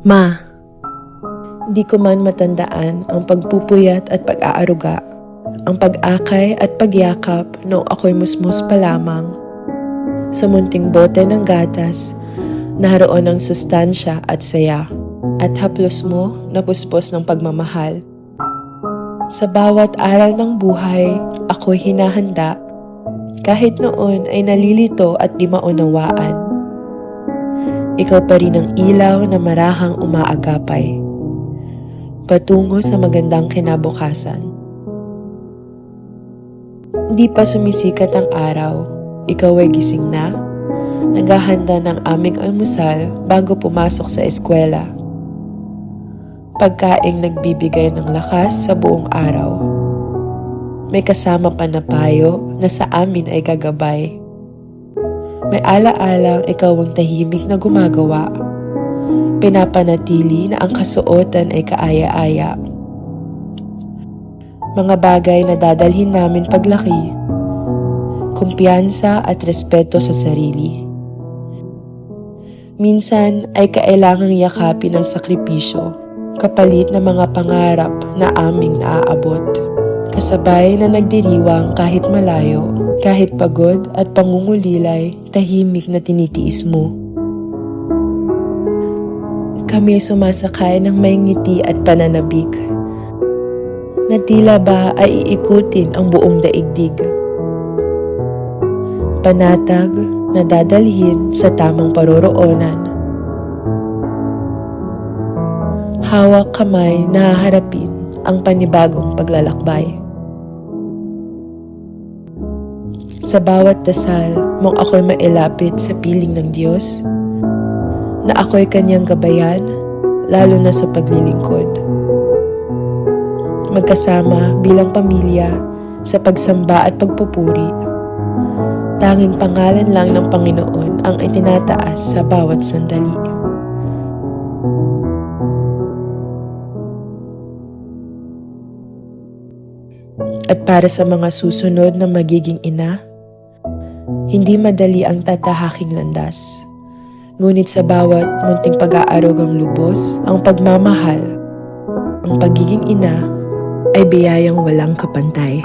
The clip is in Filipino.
Ma, di ko man matandaan ang pagpupuyat at pag-aaruga, ang pag-akay at pagyakap noong ako'y musmus pa lamang. Sa munting bote ng gatas, naroon ang sustansya at saya, at haplos mo na puspos ng pagmamahal. Sa bawat aral ng buhay, ako'y hinahanda, kahit noon ay nalilito at di maunawaan. Ikaw pa rin ang ilaw na marahang umaagapay, patungo sa magandang kinabukasan. Di pa sumisikat ang araw, ikaw ay gising na, naghahanda ng aming almusal bago pumasok sa eskwela. Pagkaing nagbibigay ng lakas sa buong araw. May kasama pa na payo na sa amin ay gagabay. May ala-alang ikaw ang tahimik na gumagawa. Pinapanatili na ang kasuotan ay kaaya-aya. Mga bagay na dadalhin namin paglaki, kumpiyansa at respeto sa sarili. Minsan ay kailangang yakapin ang sakripisyo, kapalit ng mga pangarap na aming naaabot. Kasabay na nagdiriwang kahit malayo, kahit pagod at pangungulilay, tahimik na tinitiis mo. Kami sumasakay ng may ngiti at pananabik, na tila ba ay iikutin ang buong daigdig. Panatag na dadalhin sa tamang paroroonan. Hawak kamay na haharapin ang panibagong paglalakbay. Sa bawat dasal mong ako'y mailapit sa piling ng Diyos, na ako'y kanyang gabayan, lalo na sa paglilingkod. Magkasama bilang pamilya sa pagsamba at pagpupuri, tanging pangalan lang ng Panginoon ang itinataas sa bawat sandali. At para sa mga susunod na magiging ina, hindi madali ang tatahaking landas. Ngunit sa bawat munting pag-aarugang lubos, ang pagmamahal, ang pagiging ina, ay biyayang walang kapantay.